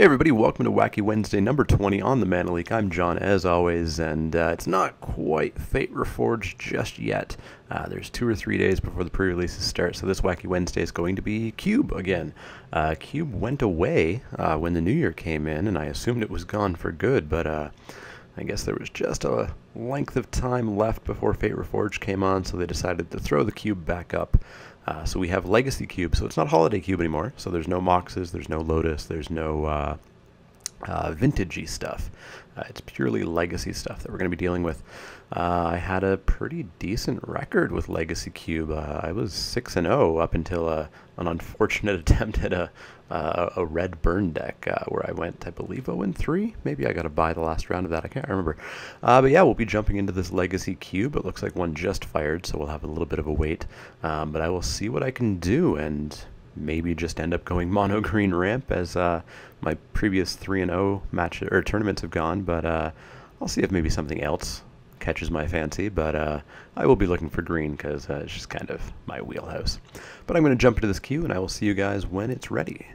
Hey everybody, welcome to Wacky Wednesday number 20 on the Mana Leek. I'm John as always, and it's not quite Fate Reforged just yet. There's 2 or 3 days before the pre-releases start, so this Wacky Wednesday is going to be Cube again. Cube went away when the new year came in, and I assumed it was gone for good, but I guess there was just a length of time left before Fate Reforged came on, so they decided to throw the Cube back up. So we have Legacy Cube, so it's not Holiday Cube anymore, so there's no Moxes, there's no Lotus, there's no vintagey stuff. It's purely Legacy stuff that we're going to be dealing with. I had a pretty decent record with Legacy Cube. I was 6-0 up until an unfortunate attempt at a red burn deck where I went, I believe, 0-3. Maybe I got to buy the last round of that. I can't remember. But yeah, we'll be jumping into this Legacy Cube. It looks like one just fired, so we'll have a little bit of a wait. But I will see what I can do and maybe just end up going mono green ramp as my previous 3-0 match or tournaments have gone. But I'll see if maybe something else catches my fancy, but I will be looking for green because it's just kind of my wheelhouse. But I'm going to jump into this queue, and I will see you guys when it's ready.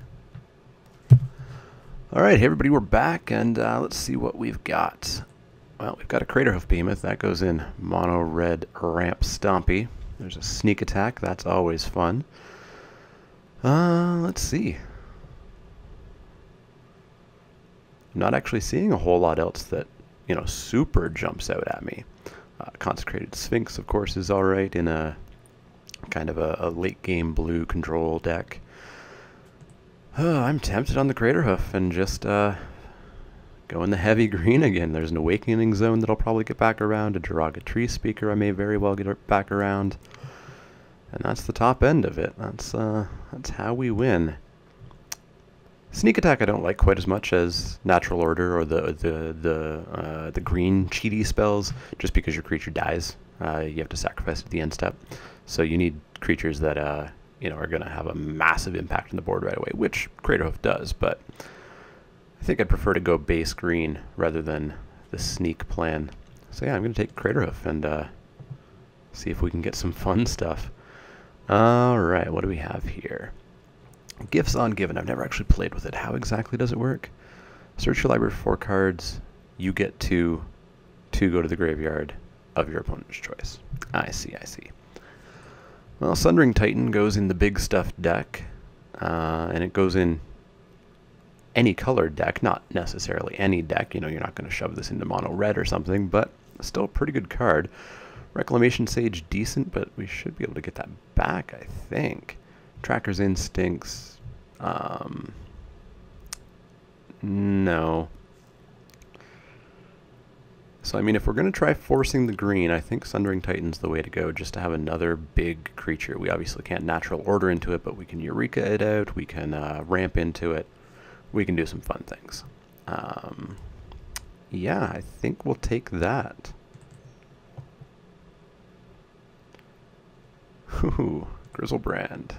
Alright, hey everybody, we're back, and let's see what we've got. Well, we've got a Craterhoof Behemoth. That goes in mono red ramp Stompy. There's a sneak attack. That's always fun. Let's see. I'm not actually seeing a whole lot else that, you know, super jumps out at me. Consecrated Sphinx, of course, is alright in a kind of a late game blue control deck. I'm tempted on the Craterhoof and just go in the heavy green again. There's an Awakening Zone that I'll probably get back around. A Jiraga Tree Speaker I may very well get back around. And that's the top end of it. That's how we win. Sneak Attack I don't like quite as much as Natural Order or the green cheaty spells, just because your creature dies. You have to sacrifice at the end step. So you need creatures that you know, are going to have a massive impact on the board right away, which Craterhoof does, but I think I'd prefer to go base green rather than the sneak plan. So yeah, I'm going to take Craterhoof and see if we can get some fun stuff. Alright, what do we have here? Gifts on Given. I've never actually played with it. How exactly does it work? Search your library for 4 cards. You get to go to the graveyard of your opponent's choice. I see, I see. Well, Sundering Titan goes in the big stuff deck, and it goes in any colored deck, not necessarily any deck. You know, you're not going to shove this into mono red or something, but still a pretty good card. Reclamation Sage, decent, but we should be able to get that back, I think. Tracker's Instincts, no. So, I mean, if we're going to try forcing the green, I think Sundering Titan's the way to go, just to have another big creature. We obviously can't Natural Order into it, but we can Eureka it out, we can ramp into it, we can do some fun things. Yeah, I think we'll take that. Ooh, Grizzlebrand.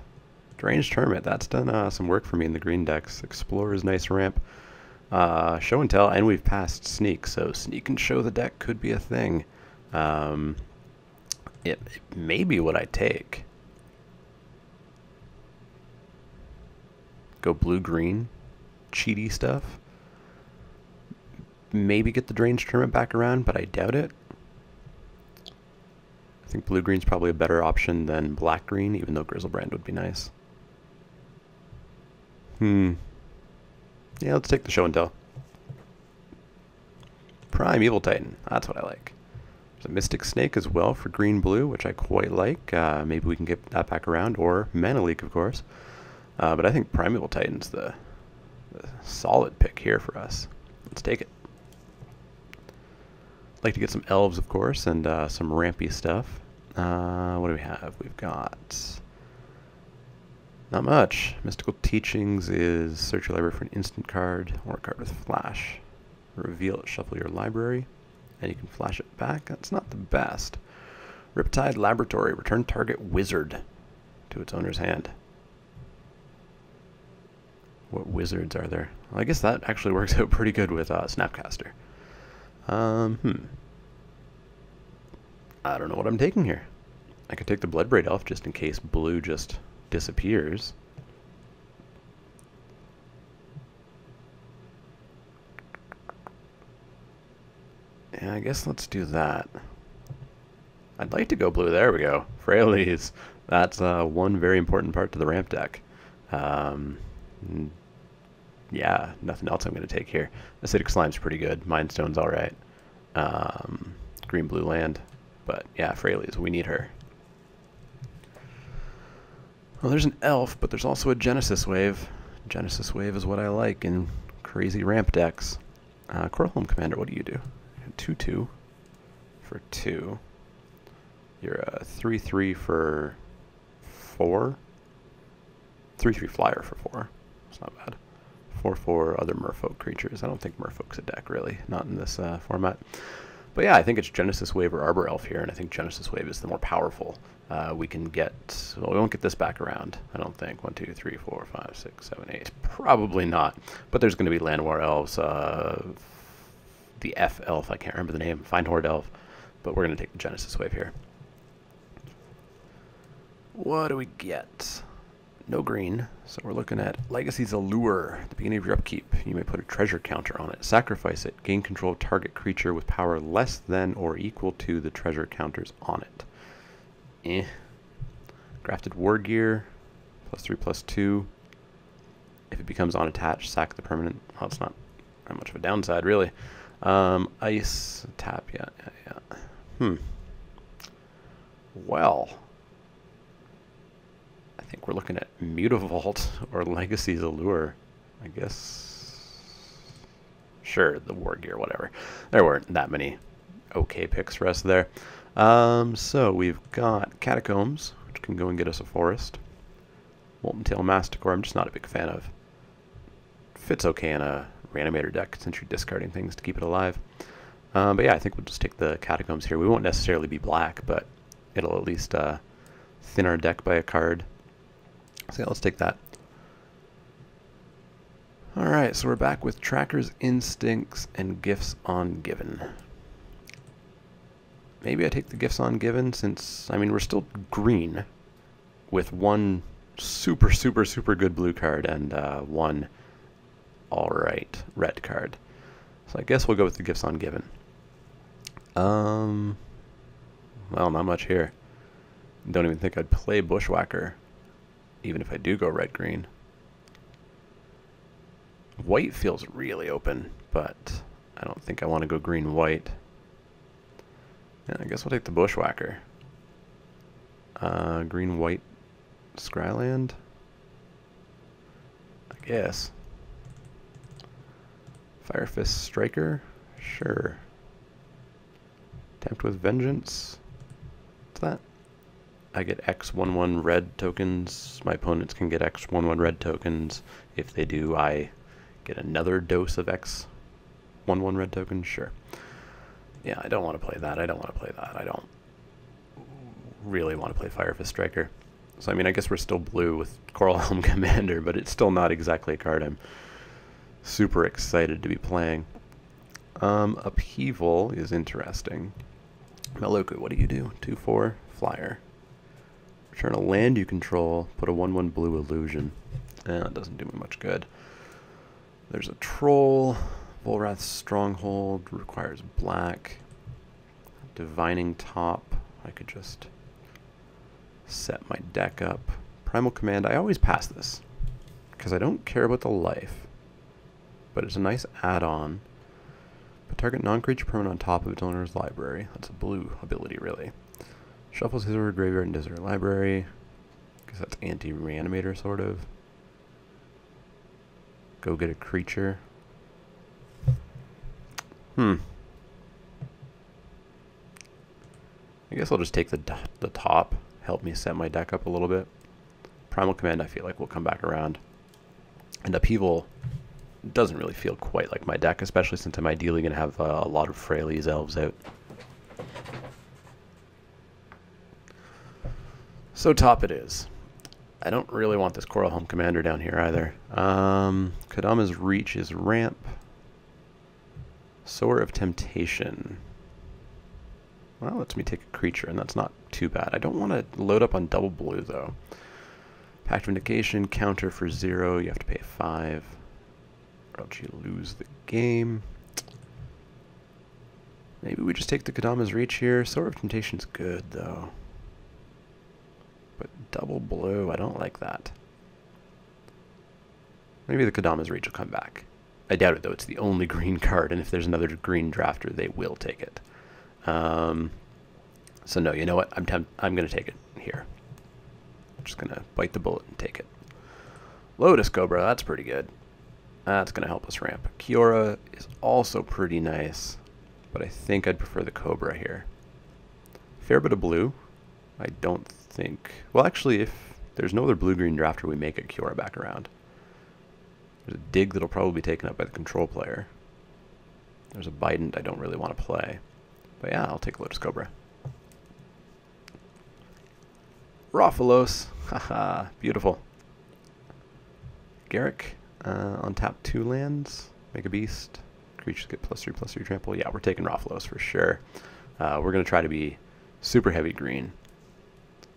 Deranged Hermit, that's done some work for me in the green decks. Explorer's nice ramp. Show and Tell, and we've passed Sneak, so Sneak and Show the deck could be a thing. It may be what I take. Go blue-green, cheaty stuff. Maybe get the Deranged Hermit back around, but I doubt it. I think blue-green's probably a better option than black-green, even though Grizzlebrand would be nice. Yeah, let's take the Show and Tell. Prime Evil Titan, that's what I like. There's a Mystic Snake as well for green-blue, which I quite like. Maybe we can get that back around, or Mana Leek, of course. But I think Prime Evil Titan's the solid pick here for us. Let's take it. Like to get some elves, of course, and some rampy stuff. What do we have? We've got not much. Mystical Teachings is search your library for an instant card or a card with flash. Reveal it, shuffle your library, and you can flash it back. That's not the best. Riptide Laboratory, return target wizard to its owner's hand. What wizards are there? Well, I guess that actually works out pretty good with Snapcaster. I don't know what I'm taking here. I could take the Bloodbraid Elf just in case blue just disappears. Yeah, I guess let's do that. I'd like to go blue. There we go. Fraley's. That's one very important part to the ramp deck. Yeah, nothing else I'm going to take here. Acidic Slime's pretty good. Mind Stone's alright. Green-blue land. But yeah, Fraley's. We need her. Well, there's an Elf, but there's also a Genesis Wave. Genesis Wave is what I like in crazy ramp decks. Coralhelm Commander, what do you do? 2/2 for 2. You're a 3/3 for 4. 3/3 flyer for 4. It's not bad. 4/4 other merfolk creatures. I don't think merfolk's a deck, really. Not in this format. But yeah, I think it's Genesis Wave or Arbor Elf here, and I think Genesis Wave is the more powerful. We can get... Well, we won't get this back around, I don't think. 1, 2, 3, 4, 5, 6, 7, 8. Probably not. But there's going to be Land War Elves. The F Elf, I can't remember the name. Fine Horde Elf. But we're going to take the Genesis Wave here. What do we get? No green, so we're looking at Legacy's Allure. At the beginning of your upkeep, you may put a treasure counter on it. Sacrifice it. Gain control of target creature with power less than or equal to the treasure counters on it. Grafted War Gear, +3/+2. If it becomes unattached, sack the permanent. Well, it's not that much of a downside, really. Ice, tap, yeah. Well... I think we're looking at Mutavault or Legacy's Allure. I guess... Sure, the War Gear, whatever. There weren't that many okay picks for us there. So we've got Catacombs, which can go and get us a forest. Molten Tail Masticore, I'm just not a big fan of. Fits okay in a Reanimator deck since you're discarding things to keep it alive. But yeah, I think we'll just take the Catacombs here. We won't necessarily be black, but it'll at least thin our deck by a card. So yeah, let's take that. Alright, so we're back with Trackers, Instincts, and Gifts on Given. Maybe I take the Gifts on Given since, I mean, we're still green with one super good blue card and one alright red card. So I guess we'll go with the Gifts on Given. Well, not much here. Don't even think I'd play Bushwhacker, even if I do go red-green. White feels really open, but I don't think I want to go green-white. Yeah, I guess we'll take the Bushwhacker. Green-white Scryland? I guess. Firefist Striker? Sure. Tempt with Vengeance? What's that? I get X11 red tokens. My opponents can get X11 red tokens. If they do, I get another dose of X11 red tokens. Sure. Yeah, I don't want to play that. I don't want to play that. I don't really want to play Firefist Striker. So, I mean, I guess we're still blue with Coralhelm Commander, but it's still not exactly a card I'm super excited to be playing. Upheaval is interesting. Meluku, what do you do? 2/4, flyer. Return a land you control, put a 1/1 blue illusion. That doesn't do me much good. There's a troll. Volrath's Stronghold requires black. Divining Top. I could just set my deck up. Primal Command. I always pass this because I don't care about the life, but it's a nice add-on. Put target non-creature permanent on top of its owner's library. That's a blue ability, really. Shuffles his or her graveyard and desert library. Guess that's anti-reanimator, sort of. Go get a creature. I guess I'll just take the top. Help me set my deck up a little bit. Primal Command, I feel like will come back around. And Upheaval doesn't really feel quite like my deck, especially since I'm ideally going to have a lot of Fraley's Elves out. So top it is. I don't really want this Coralhelm Commander down here either. Kodama's Reach is ramp. Sower of Temptation. Well, lets me take a creature, and that's not too bad. I don't want to load up on double blue, though. Pact of Vindication, counter for 0. You have to pay 5, or else you lose the game. Maybe we just take the Kodama's Reach here. Sword of Temptation's good, though. But double blue, I don't like that. Maybe the Kodama's Reach will come back. I doubt it, though. It's the only green card, and if there's another green drafter, they will take it. So no, you know what? I'm going to take it here. I'm just going to bite the bullet and take it. Lotus Cobra, that's pretty good. That's going to help us ramp. Kiora is also pretty nice, but I think I'd prefer the Cobra here. Fair bit of blue. I don't think... Well, actually, if there's no other blue-green drafter, we make a Kiora back around. There's a Dig that'll probably be taken up by the control player. There's a Bident I don't really want to play. But yeah, I'll take Lotus Cobra. Rofalos. Haha, beautiful. Garrick, on tap 2 lands. Make a beast. Creatures get +3/+3 trample. Yeah, we're taking Rofalos for sure. We're going to try to be super heavy green.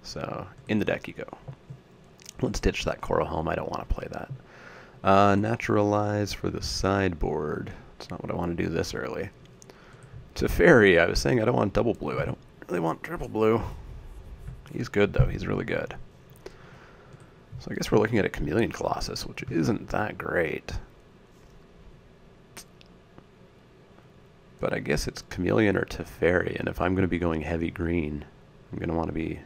So, in the deck you go. Let's ditch that Coral Helm. I don't want to play that. Naturalize for the sideboard. That's not what I want to do this early. Teferi, I was saying I don't want double blue. I don't really want triple blue. He's good, though. He's really good. So I guess we're looking at a Chameleon Colossus, which isn't that great. But I guess it's Chameleon or Teferi, and if I'm going to be going heavy green, I'm going to want to be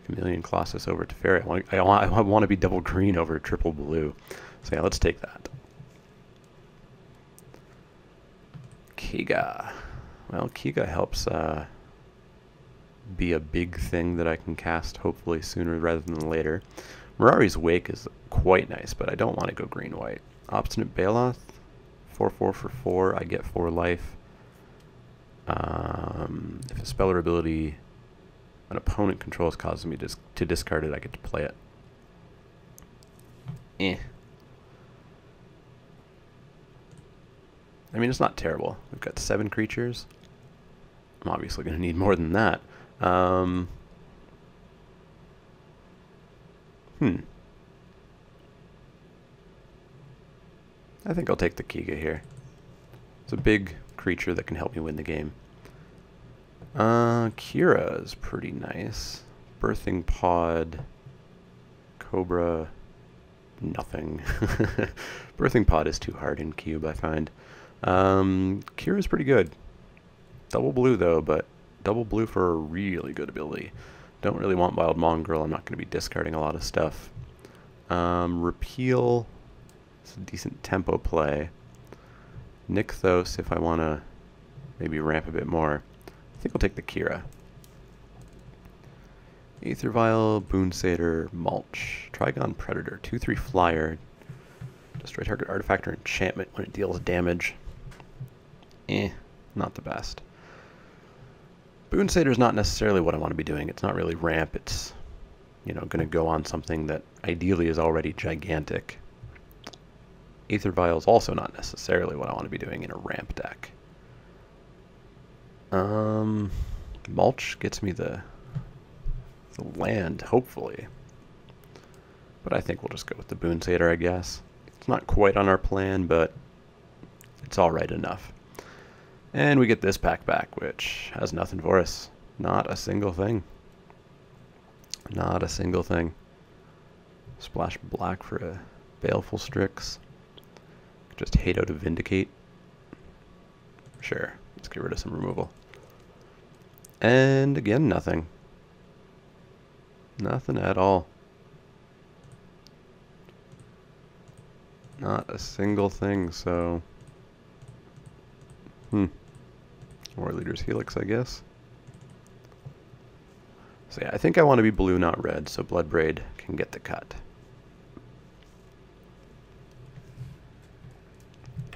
Chameleon Colossus over Teferi. I want to be double green over triple blue. So yeah, let's take that. Kiga. Well, Kiga helps be a big thing that I can cast hopefully sooner rather than later. Mirari's Wake is quite nice, but I don't want to go green-white. Obstinate Baloth, 4/4 for 4, I get 4 life. If a spell or ability an opponent controls causes me to discard it, I get to play it. I mean, it's not terrible. We've got 7 creatures. I'm obviously going to need more than that. I think I'll take the Kiga here. It's a big creature that can help me win the game. Kira is pretty nice. Birthing Pod. Cobra. Nothing. Birthing Pod is too hard in cube, I find. Kira's pretty good. Double blue, though, but double blue for a really good ability. Don't really want Wild Mongrel. I'm not going to be discarding a lot of stuff. Repeal. It's a decent tempo play. Nykthos if I want to maybe ramp a bit more. I think I'll take the Kira. Aether Vial, Boon Satyr, Mulch. Trigon Predator, 2/3 flyer. Destroy target artifact or enchantment when it deals damage. Not the best. Boon Satyr is not necessarily what I want to be doing. It's not really ramp. It's, you know, going to go on something that ideally is already gigantic. Aether Vial is also not necessarily what I want to be doing in a ramp deck. Mulch gets me the land, hopefully. But I think we'll just go with the Boon Satyr, I guess. It's not quite on our plan, but it's alright enough. And we get this pack back, which has nothing for us. Not a single thing. Not a single thing. Splash black for a Baleful Strix. Just Hado to Vindicate. Sure, let's get rid of some removal. And again, nothing. Nothing at all. Not a single thing, so... War Leader's Helix, I guess. So yeah, I think I want to be blue, not red, so Bloodbraid can get the cut.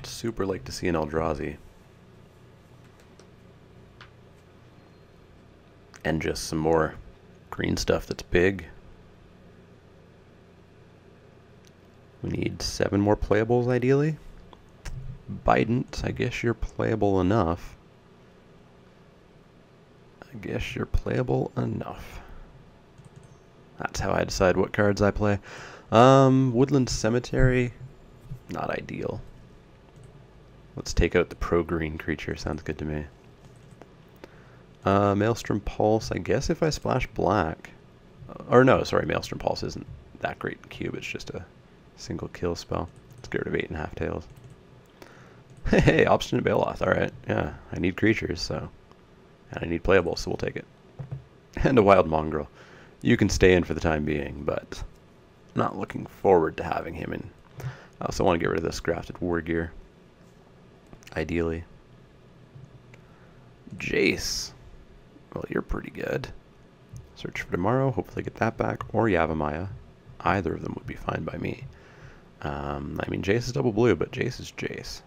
Super like to see an Eldrazi. And just some more green stuff that's big. We need 7 more playables, ideally. Bident, I guess you're playable enough. That's how I decide what cards I play. Woodland Cemetery, not ideal. Let's take out the pro-green creature. Sounds good to me. Maelstrom Pulse, I guess if I splash black. Or no, sorry, Maelstrom Pulse isn't that great in cube. It's just a single kill spell. Let's get rid of 8.5 tails. Hey, Obstinate Baloth. Alright, yeah. I need creatures, so... And I need playables, so we'll take it. And a Wild Mongrel. You can stay in for the time being, but... I'm not looking forward to having him in. I also want to get rid of this grafted war gear. Ideally. Jace. Well, you're pretty good. Search for Tomorrow, hopefully get that back, or Yavimaya. Either of them would be fine by me. I mean, Jace is double blue, but Jace is Jace.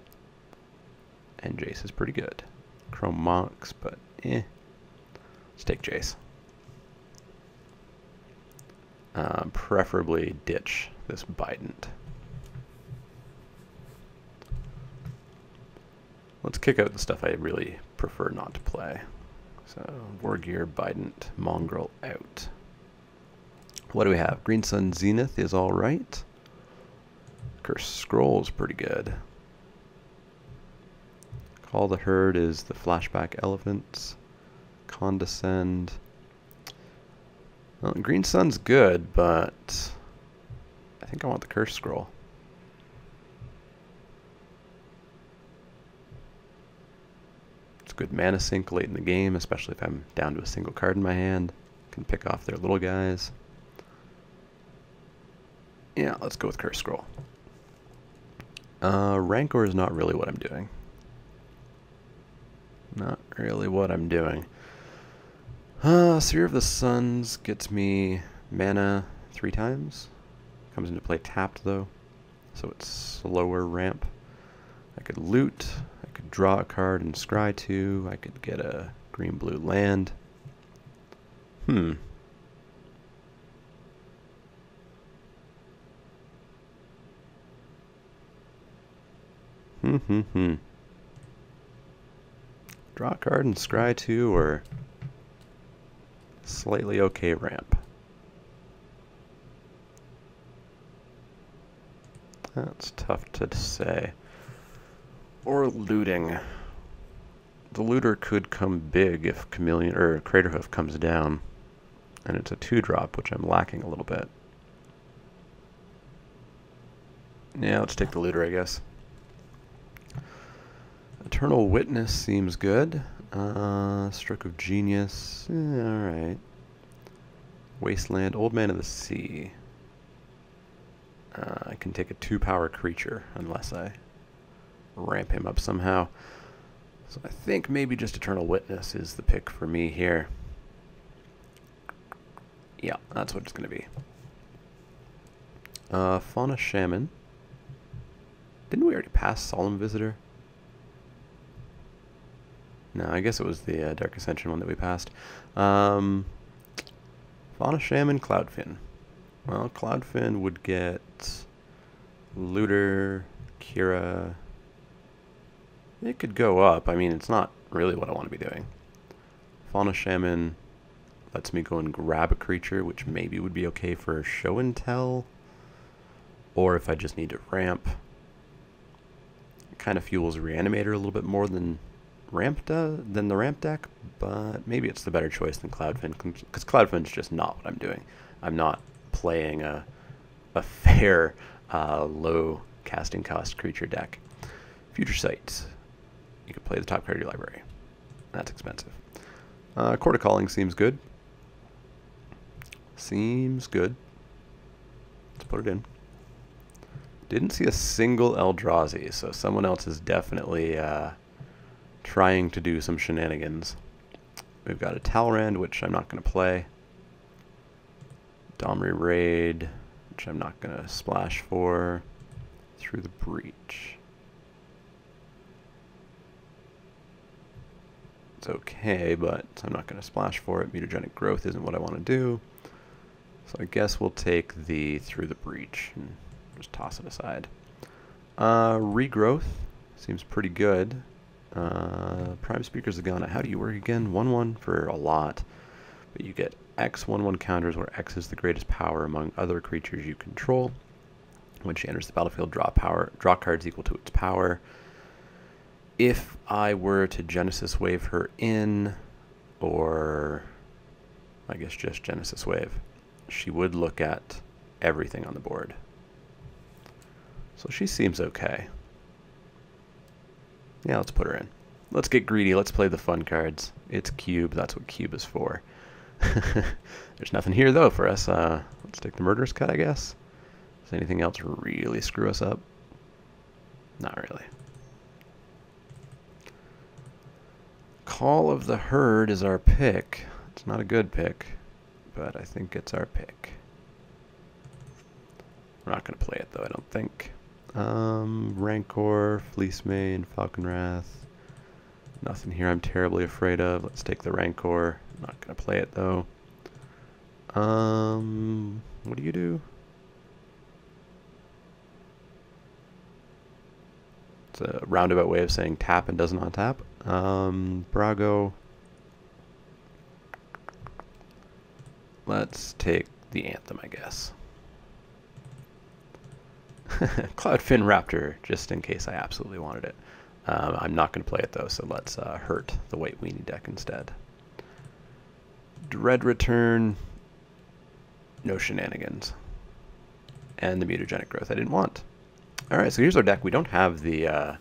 And Jace is pretty good. Chrome Mox, but eh. Let's take Jace. Preferably ditch this Bident. Let's kick out the stuff I really prefer not to play. So, Wargear, Bident, Mongrel out. What do we have? Green Sun Zenith is alright. Cursed Scroll is pretty good. Call the Herd is the Flashback Elephants. Condescend. Well, Green Sun's good, but I think I want the Cursed Scroll. It's good mana sink late in the game, especially if I'm down to a single card in my hand. Can pick off their little guys. Yeah, let's go with Cursed Scroll. Rancor is not really what I'm doing. Not really what I'm doing. Sphere of the Suns gets me mana 3 times. Comes into play tapped though, so it's slower ramp. I could loot, I could draw a card and scry 2, I could get a green-blue land. Draw a card and scry 2 or slightly okay ramp. That's tough to say. Or looting. The looter could come big if Chameleon or Craterhoof comes down, and it's a 2-drop, which I'm lacking a little bit. Yeah, let's take the looter, I guess. Eternal Witness seems good. Stroke of Genius. Alright. Wasteland. Old Man of the Sea. I can take a 2-power creature unless I ramp him up somehow. So I think maybe just Eternal Witness is the pick for me here. Yeah, that's what it's going to be. Fauna Shaman. Didn't we already pass Solemn Visitor? No, I guess it was the Dark Ascension one that we passed. Fauna Shaman, Cloudfin. Well, Cloudfin would get Looter, Kira. It could go up. I mean, it's not really what I want to be doing. Fauna Shaman lets me go and grab a creature, which maybe would be okay for Show and Tell. Or if I just need to ramp. It kind of fuels Reanimator a little bit more than the ramp deck, but maybe it's the better choice than Cloudfin, because Cloudfin's just not what I'm doing. I'm not playing a fair low casting cost creature deck. Future Sight. You can play the top card of your library. That's expensive. Court of Calling seems good. Seems good. Let's put it in. Didn't see a single Eldrazi, so someone else is definitely trying to do some shenanigans. We've got a Talrand, which I'm not going to play. Domri Raid, which I'm not going to splash for. Through the Breach. It's okay, but I'm not going to splash for it. Mutagenic Growth isn't what I want to do. So I guess we'll take the Through the Breach and just toss it aside. Regrowth seems pretty good. Prime Speaker Zagana. How do you work again? 1/1 for a lot. But you get X 1/1 counters where X is the greatest power among other creatures you control. When she enters the battlefield, draw cards equal to its power. If I were to Genesis Wave her in, or I guess just Genesis Wave, she would look at everything on the board. So she seems okay. Yeah, let's put her in. Let's get greedy. Let's play the fun cards. It's Cube. That's what Cube is for. There's nothing here, though, for us. Let's take the Murderous Cut, I guess. Does anything else really screw us up? Not really. Call of the Herd is our pick. It's not a good pick, but I think it's our pick. We're not going to play it, though, I don't think. Rancor, Fleece Mane, Falcon Wrath. Nothing here I'm terribly afraid of. Let's take the Rancor. Not going to play it, though. What do you do? It's a roundabout way of saying tap and doesn't untap. Brago. Let's take the Anthem, I guess. Cloudfin Raptor, just in case I absolutely wanted it. I'm not going to play it, though, so let's hurt the White Weenie deck instead. Dread Return. No shenanigans. And the Mutagenic Growth I didn't want. Alright, so here's our deck. We don't have the,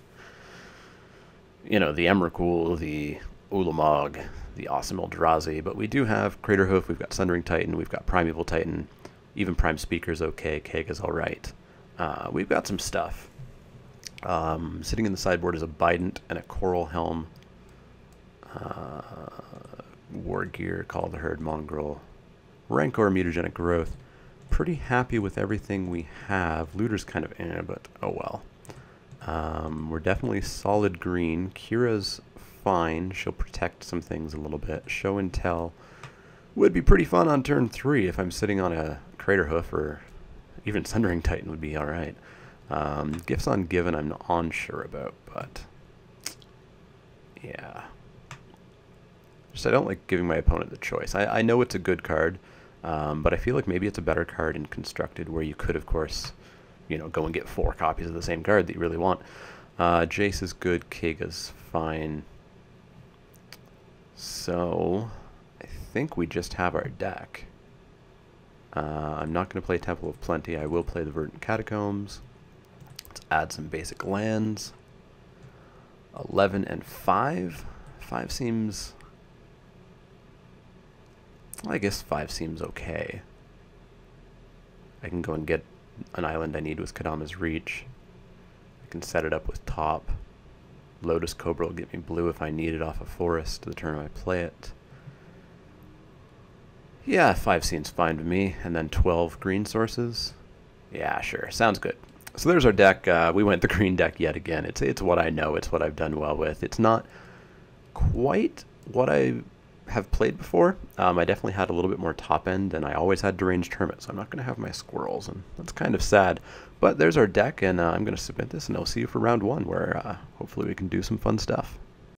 you know, the Emrakul, the Ulamog, the Awesome Eldrazi, but we do have Craterhoof, we've got Sundering Titan, we've got Primeval Titan, even Prime Speaker's okay, Kega's alright. We've got some stuff. Sitting in the sideboard is a Bident and a Coral Helm. War Gear, Call of the Herd, Mongrel, Rancor, Mutagenic Growth. Pretty happy with everything we have. Looter's kind of but oh well. We're definitely solid green. Kira's fine. She'll protect some things a little bit. Show and Tell would be pretty fun on turn 3 if I'm sitting on a Craterhoof, or even Sundering Titan would be alright. Gifts on Given I'm not unsure about, but yeah. Just I don't like giving my opponent the choice. I know it's a good card, but I feel like maybe it's a better card in Constructed, where you could, of course, you know, go and get 4 copies of the same card that you really want. Jace is good, Kega's fine. So I think we just have our deck. I'm not going to play Temple of Plenty. I will play the Verdant Catacombs. Let's add some basic lands. 11 and 5. 5 seems... I guess 5 seems okay. I can go and get an island I need with Kadama's Reach. I can set it up with Top. Lotus Cobra will get me blue if I need it off a forest the turn I play it. Yeah, 5 seems fine to me. And then 12 green sources. Yeah, sure. Sounds good. So there's our deck. We went the green deck yet again. It's what I know. It's what I've done well with. It's not quite what I have played before. I definitely had a little bit more top end, and I always had Deranged Hermit, so I'm not going to have my squirrels, and that's kind of sad. But there's our deck, and I'm going to submit this, and I'll see you for round 1, where hopefully we can do some fun stuff.